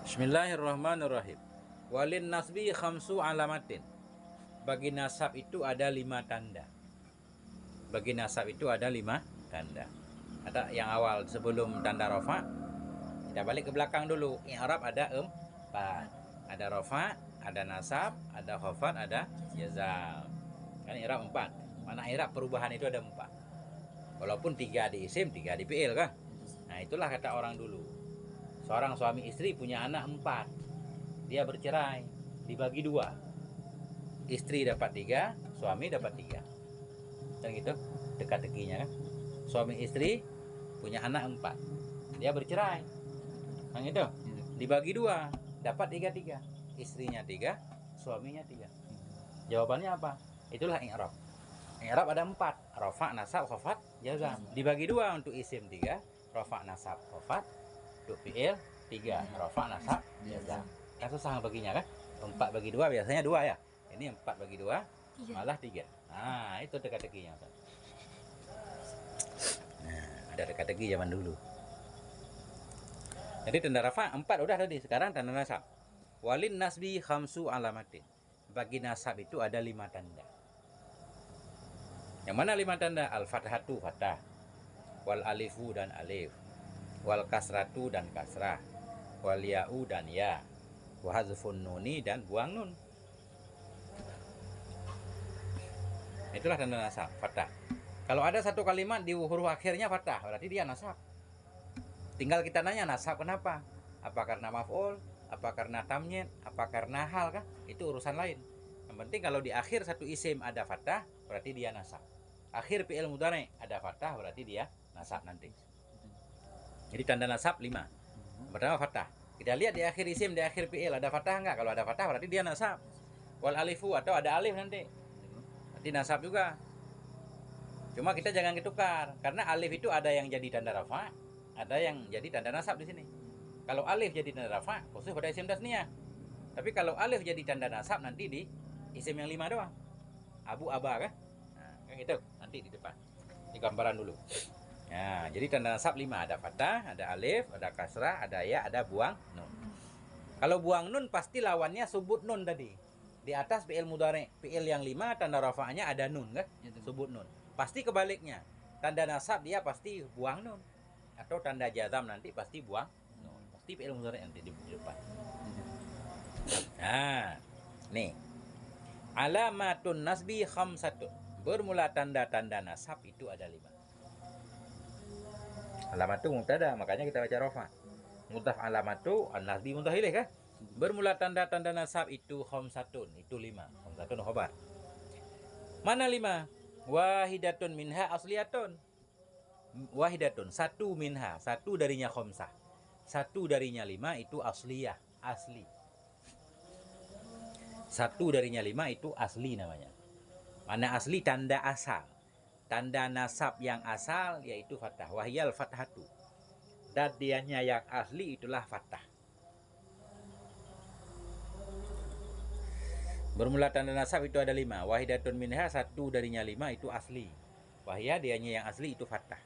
Bismillahirrahmanirrahim. Walin nasbi khamsu alamatin. Bagi nasab itu ada 5 tanda. Bagi nasab itu ada 5 tanda. Ada yang awal sebelum tanda rafa. Kita balik ke belakang dulu. I'rab ada 4. Ada rafa, ada nasab, ada khafad, ada jazam. Kan i'rab 4. Mana i'rab perubahan itu ada 4. Walaupun 3 di isim, 3 di fi'il kan. Nah, itulah kata orang dulu. Seorang suami istri punya anak 4. Dia bercerai, dibagi 2. Istri dapat 3, suami dapat 3. Dan gitu, teka-tekinya kan. Suami istri punya anak 4. Dia bercerai. Kan gitu. Dibagi 2, dapat 3-3. Istrinya 3, suaminya 3. Jawabannya apa? Itulah i'rab. I'rab ada 4. Rafa, nasab, khafad, jazam. Dibagi 2 untuk isim 3, rafa, nasab, khafad. Untuk fi'il 3, rafa, nasab, jazam. Kan susah baginya kan? 4 bagi 2 biasanya 2 ya. Ini 4 bagi 2 malah 3. Nah, itu teka-tekinya. Nah, ada teka-teki zaman dulu. Jadi tanda rafa 4 udah tadi, sekarang tanda nasab. Walin nasbi khamsu alamatin. Bagi nasab itu ada 5 tanda. Yang mana 5 tanda? Al-fathatu fathah, wal alifu dan alif, wal kasratu dan kasrah, wal ya'u dan ya, wa hazfun nuni dan buang nun. Itulah tanda nasab, fathah. Kalau ada satu kalimat di huruf akhirnya fathah, berarti dia nasab. Tinggal kita nanya nasab kenapa? Apa karena maf'ul? Apa karena tamyin? Apa karena hal kah? Itu urusan lain. Yang penting kalau di akhir satu isim ada fathah, berarti dia nasab. Akhir fi'il mudhari ada fathah, berarti dia nasab nanti. Jadi tanda nasab 5. Pertama fathah. Kita lihat di akhir isim, di akhir fi'il ada fathah enggak? Kalau ada fathah berarti dia nasab. Wal alifu atau ada alif nanti. Berarti nasab juga. Cuma kita jangan ketukar, karena alif itu ada yang jadi tanda rafa, ada yang jadi tanda nasab di sini. Kalau alif jadi tanda rafa, khusus pada isim tasniyah. Tapi kalau alif jadi tanda nasab nanti di isim yang 5 doang. Abu aba kan? Nah, kan gitu. Nanti di depan. Di gambaran dulu. Nah, jadi tanda nasab 5, ada fathah, ada alif, ada kasrah, ada ya, ada buang nun. Kalau buang nun pasti lawannya subut nun tadi. Di atas fi'il mudhari, fi'il yang 5 tanda rafa'nya ada nun kan? Subut nun. Pasti kebaliknya. Tanda nasab dia pasti buang nun. Atau tanda jazam nanti pasti buang nun. Pasti fi'il mudhari nanti di depan. Nah, nih. Alamatun nasbi khamsatun. Bermula tanda-tanda nasab itu ada 5. Alamat itu mubtada, makanya kita baca rafa. Mudhaf alamatu an-nasbi mudhaf ilaih kan? Bermula tanda-tanda nasab itu khamsatun, itu 5. Khamsatun khabar. Mana 5? Wahidatun minha asliyatun. Wahidatun, satu minha, satu darinya khamsah. Satu darinya 5 itu asliyah, asli. Satu darinya 5 itu asli namanya. Mana asli? Tanda asal. Tanda nasab yang asal yaitu fathah. Wahyal fathatu. Dadiannya yang asli itulah fathah. Bermula tanda nasab itu ada 5. Wahidatun minha, satu darinya 5 itu asli. Wahya dianya yang asli itu fathah.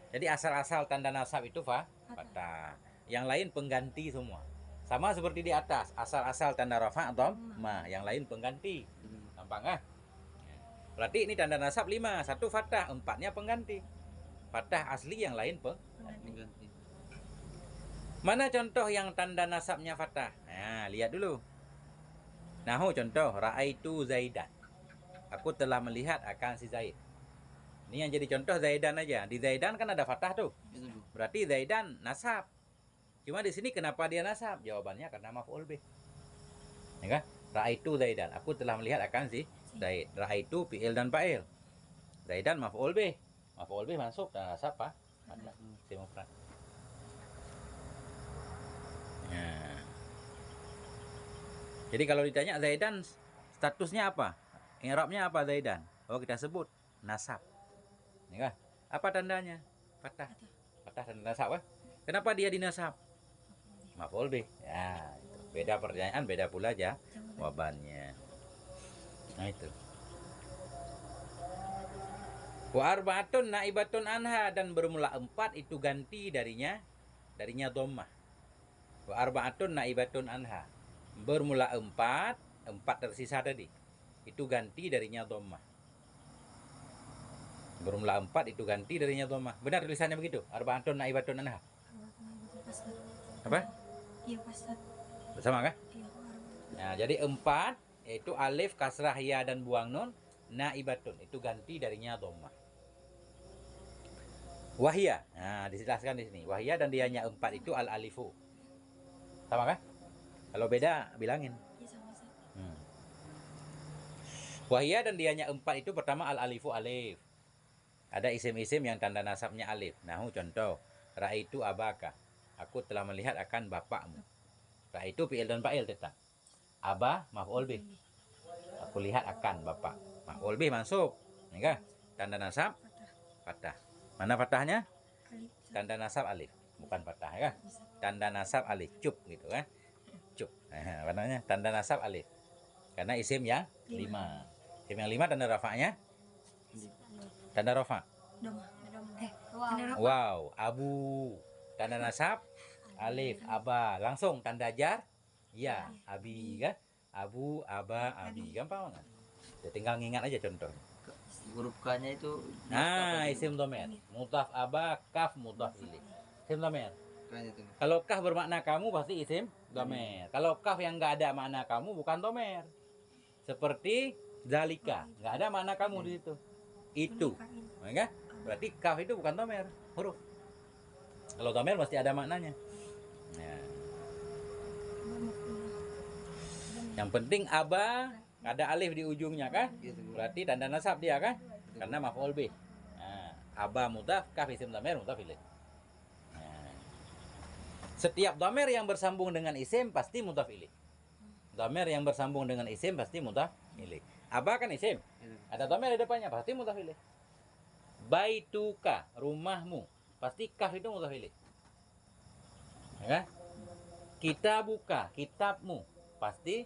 Jadi asal-asal tanda nasab itu fathah. Yang lain pengganti semua. Sama seperti di atas, asal-asal tanda rafa atau ma, yang lain pengganti. Gampang ah? Berarti ini tanda nasab 5, satu fathah, 4-nya pengganti. Fathah asli, yang lain pengganti. Mana contoh yang tanda nasabnya fathah? Nah, lihat dulu. Nahu contoh, ra'aitu Zaidan. Aku telah melihat akan si Zaid. Ini yang jadi contoh Zaidan aja. Di Zaidan kan ada fathah tuh. Berarti Zaidan nasab. Cuma di sini kenapa dia nasab? Jawabannya karena maf'ul bih. Ya kan? Ra'aitu Zaidan. Aku telah melihat akan si Zaid. Ra'aitu fi'il dan fa'il. Zaidan maf'ul bih. Maf'ul bih masuk dan nasab apa? Fathah. Si mufrad. Nah. Jadi kalau ditanya Zaidan statusnya apa? I'rabnya apa Zaidan? Oh, kita sebut nasab. Nih kan? Apa tandanya? Fathah. Fathah tanda nasab kan? Kenapa dia dinasab? Maf'ul bih. Ya, itu. Beda pertanyaan, beda pula aja jawabannya. Nah itu. Wa arba'atun naibatun anha, dan bermula 4 itu ganti darinya dhammah. Wa arba'atun naibatun anha. Bermula empat tersisa tadi. Itu ganti darinya dhammah. Bermula empat itu ganti darinya dhammah. Benar tulisannya begitu? Arba'atun naibatun anha. Apa? Iya Ustaz. Sama kan? Iya. Nah, jadi empat yaitu alif, kasrah, ya dan buang nun, naibatun itu ganti darinya dhammah. Wahia, nah dijelaskan di sini. Wahia dan dianya empat itu al alifu. Sama kan? Kalau beda bilangin. Iya sama Ustaz. Wahia dan dianya empat itu pertama al alifu alif. Ada isim-isim yang tanda nasabnya alif. Nahu contoh, ra'aitu abaka. Aku telah melihat akan bapakmu. Ra'aitu fi'il dan fa'il tetap. Aba maf'ul bih. Aku lihat akan bapak. Maf'ul bih mansub. Ya kan? Tanda nasab fathah. Mana fathahnya? Alif. Tanda nasab alif, bukan fathah ya kan? Tanda nasab alif, cup gitu kan? Cup. Nah, apa namanya? Tanda nasab alif. Karena isim yang 5. Isim yang 5 tanda rafa'nya? Tanda rafa'. Wow, abu. Tanda nasab alif, aba. Langsung tanda jar ya, abi kan? Abu, aba, abi. Gampang banget. Ya, tinggal ngingat aja contoh. Huruf K-nya itu Isim dhamir. Mudhaf aba, kaf mudhaf ilaih. Isim dhamir. K-nya itu. Kalau kaf bermakna kamu pasti isim dhamir. Kalau kaf yang enggak ada makna kamu bukan dhamir. Seperti zalika, enggak ada makna kamu di situ. Itu. Ya, berarti kaf itu bukan dhamir, huruf. Kalau dhamir pasti ada maknanya. Nah. Yang penting aba ada alif di ujungnya kan? Berarti tanda nasab dia kan? Karena maf'ul bih. Nah, aba mudhaf, kaf isim dhamir mudhaf ilaih. Nah. Setiap dhamir yang bersambung dengan isim pasti mudhaf ilaih. Dhamir yang bersambung dengan isim pasti mudhaf ilaih. Aba kan isim. Ada dhamir di depannya pasti mudhaf ilaih. Baituka, rumahmu. Pasti kaf itu mudhaf ilaih. Ya kan? Kitabuka, kitabmu. Pasti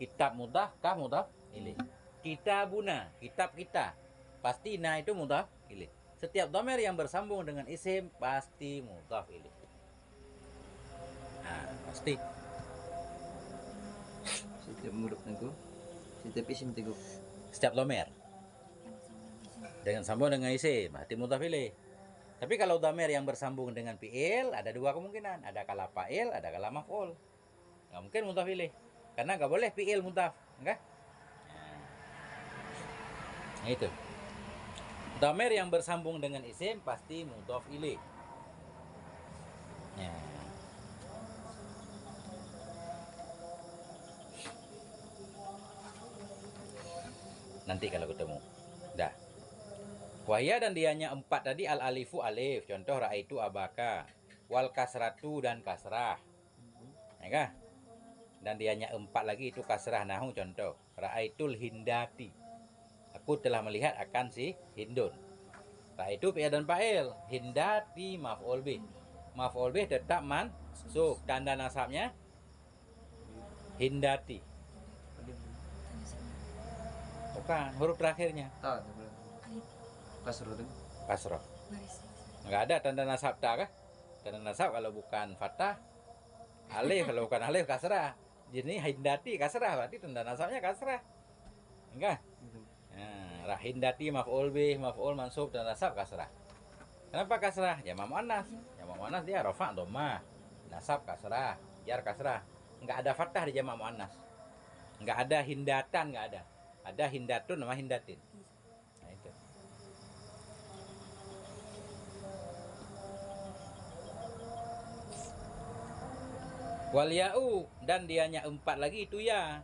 kitab mudhaf, kaf mudhaf ilaih. Kitabuna, kitab kita. Pasti na itu mudhaf ilaih. Setiap dhamir yang bersambung dengan isim pasti mudhaf ilaih. Nah, pasti. Setiap huruf itu, setiap isim itu. Setiap dhamir dengan sambung dengan isim pasti mudhaf ilaih. Tapi kalau dhamir yang bersambung dengan fi'il ada dua kemungkinan. Ada kala fa'il, ada kala maf'ul. Nggak mungkin mudhaf ilaih. Karena nggak boleh fi'il mudhaf, enggak? Nah, itu. Dhamir yang bersambung dengan isim pasti mudhaf ilaih. Nah. Nanti kalau ketemu. Dah. Wahya dan dianya empat tadi al alifu alif. Contoh ra'aitu abaka. Wal kasratu dan kasrah. Ya kan? Dan dianya empat lagi itu kasrah. Nahu contoh ra'aitul hindati. Aku telah melihat akan si Hindun. Ra'aitu fi'il dan fa'il. Hindati maf'ul bih. Maf'ul bih tetap mansub. Tanda nasabnya hindati. Bukan, huruf terakhirnya Ta, kasroh itu. kasroh. Nggak ada tanda nasab ta kah? Tanda nasab kalau bukan fathah alif, kalau bukan alif kasrah. Jadi hindati kasrah berarti tanda nasabnya kasrah. Enggak? Nah, hindati maf'ul bih, maf'ul mansub tanda nasab kasrah. Kenapa kasrah? Jamak muannas. Jamak muannas dia rafa' dhammah. Nasab kasrah, jar kasrah. Enggak ada fathah di jamak muannas. Enggak ada hindatan, enggak ada. Ada hindatun sama hindatin. Nah, itu. Wal ya'u dan dianya empat lagi itu ya.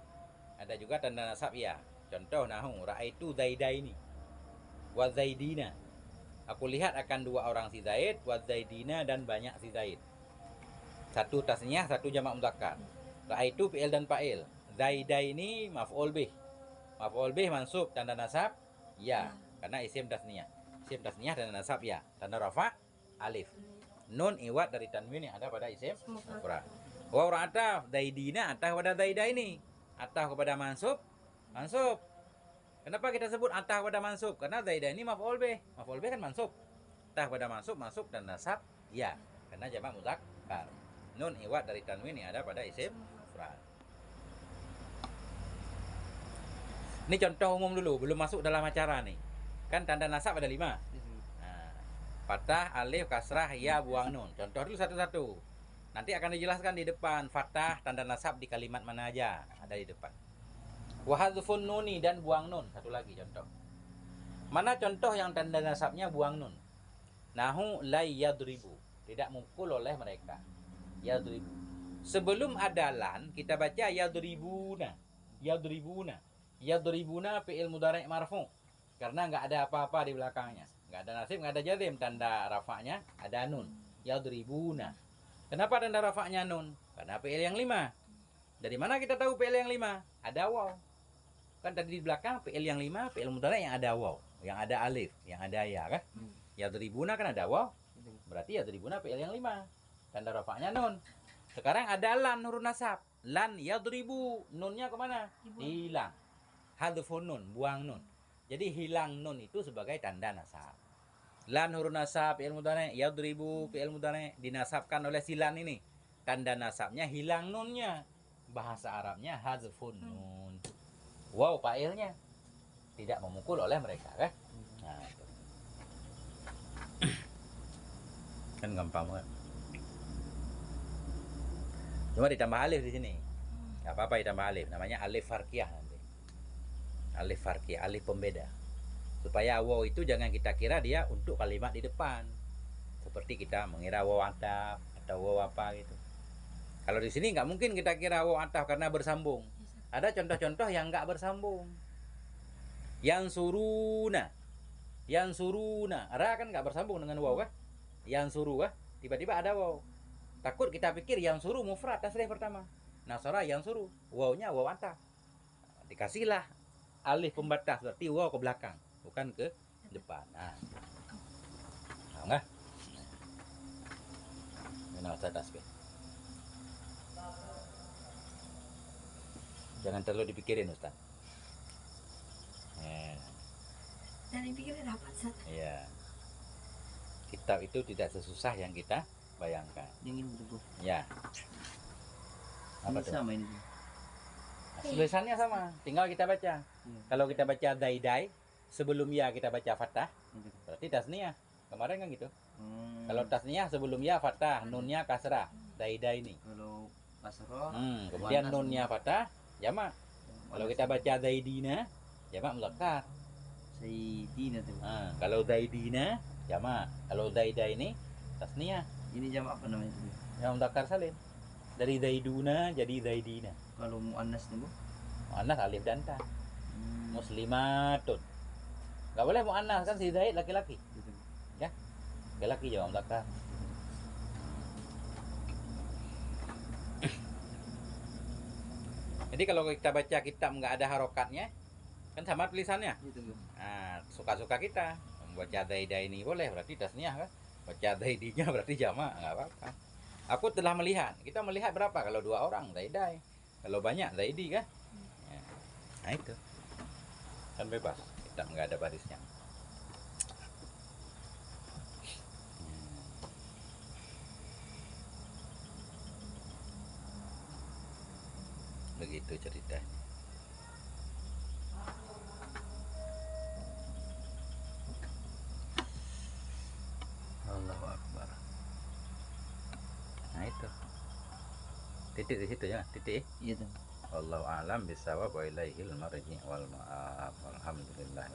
Ada juga tanda nasab ya. Contoh nahu ra'aitu zaidaini wa zaidina. Aku lihat akan dua orang si Zaid wa zaidina dan banyak si Zaid. Satu tasniyah, satu jamak mudzakkar. Ra'aitu fi'il dan fa'il. Zaidaini maf'ul bih. Maf'ul bih mansub tanda nasab ya, karena isim tasniyah. Isim tasniyah tanda nasab ya. Tanda rafa alif. Nun iwat dari tanwin yang ada pada isim mufrad. Waw ataf zaidina ataf pada zaidaini. Ataf kepada mansub. Kenapa kita sebut ataf pada mansub? Karena zaidaini maf'ul bih. Maf'ul bih kan mansub. Ataf pada mansub tanda nasab ya, karena jamak mudzakkar. Nun iwat dari tanwin yang ada pada isim mufrad. Ini contoh umum dulu, belum masuk dalam acara nih. Kan tanda nasab ada 5. Iya tunggu. Nah, fathah, alif, kasrah, ya, buang nun. Contoh dulu satu-satu. Nanti akan dijelaskan di depan fathah tanda nasab di kalimat mana aja ada di depan. Wa hadzfun nuni dan buang nun. Satu lagi contoh. Mana contoh yang tanda nasabnya buang nun? Nahu la yadribu. Tidak mukul oleh mereka. Yadribu. Sebelum ada lan kita baca yadribuna. Yadribuna. Yadribuna fi'il mudhari' marfu. Karena nggak ada apa-apa di belakangnya. Nggak ada nasib, nggak ada jazim. Tanda rafa'nya ada nun. Yadribuna. Kenapa tanda rafa'nya nun? Karena fi'il yang 5. Dari mana kita tahu fi'il yang 5? Ada waw. Kan tadi di belakang fi'il yang 5, fi'il mudhari' yang ada waw, yang ada alif, yang ada ya kan? Yadribuna kan ada waw. Iya tunggu. Berarti yadribuna fi'il yang 5. Tanda rafa'nya nun. Sekarang ada lan huruf nasab. Lan yadribu. Nunnya kemana? Dibuang. Hilang. Hadfun nun, buang nun. Jadi hilang nun itu sebagai tanda nasab. Lan huruf nasab fi'il mudhari', yadribu fi'il mudhari' dinasabkan oleh si lan ini. Tanda nasabnya hilang nunnya. Bahasa Arabnya hadfun nun. Wow, fa'ilnya tidak memukul oleh mereka kan? Nah, itu. Kan gampang banget. Cuma ditambah alif di sini. Gak apa-apa ditambah alif. Namanya alif farqiyah nanti. Alif farqiyah, alif pembeda. Supaya waw itu jangan kita kira dia untuk kalimat di depan. Seperti kita mengira waw ataf atau waw apa gitu. Kalau di sini nggak mungkin kita kira waw ataf karena bersambung. Ada contoh-contoh yang nggak bersambung. Yang suruna. Yang suruna. Ra kan nggak bersambung dengan waw kan? Yang suru kan? Tiba-tiba ada waw. Takut kita pikir yang suruh mufrad tasrif pertama. Nasara yang suruh. Wawnya waw ataf. Dikasihlah alif pembatas berarti waw ke belakang, bukan ke depan. Nah. Tahu nggak? Ini Ustaz tasbih. Jangan terlalu dipikirin Ustaz. Dan dipikir dapat Ustaz. Iya. Kitab itu tidak sesusah yang kita bayangkan. Yang ini tunggu. Ya. Apa Ini tuh? sama ini. Tulisannya sama, tinggal kita baca. Iya. Kalau kita baca daidai, sebelum ya kita baca fathah, Ini tunggu. berarti tasniyah. Kemarin kan gitu. Kalau Hmm. tasniyah sebelum ya fathah, nunnya kasrah, daidai ini. Kalau kasroh. Kemudian muannas. nunnya fathah, jamak. Kalau kita baca daidina, jamak mudzakkar. Sayyidina tuh. Kalau daidina, jamak. Kalau daidai ini tasniyah, Ini jam apa namanya tuh? yang mudzakkar salim. Dari daiduna jadi daidina. Kalau muannas tuh. Muannas alif dan ta. Muslimatun. Gak boleh muannas kan si Zaid laki-laki. Gitu. Laki-laki jawab mudzakkar. Jadi kalau kita baca kitab nggak ada harokatnya, kan sama tulisannya. Gitu. Nah, suka-suka kita membaca daida ini boleh, berarti tasniyah kan? Baca daidinya berarti jamak, nggak apa-apa. Aku telah melihat, kita melihat berapa? Kalau 2 orang daidai, kalau banyak daidi kan? Ya. Nah itu kan bebas, kita nggak ada barisnya. Begitu ceritanya. Allahu Akbar. Nah itu titik di situ ya, titik. Iya tuh. Wallahu a'lam bishawab wa ilaihil marji wal ma'ab. Alhamdulillah.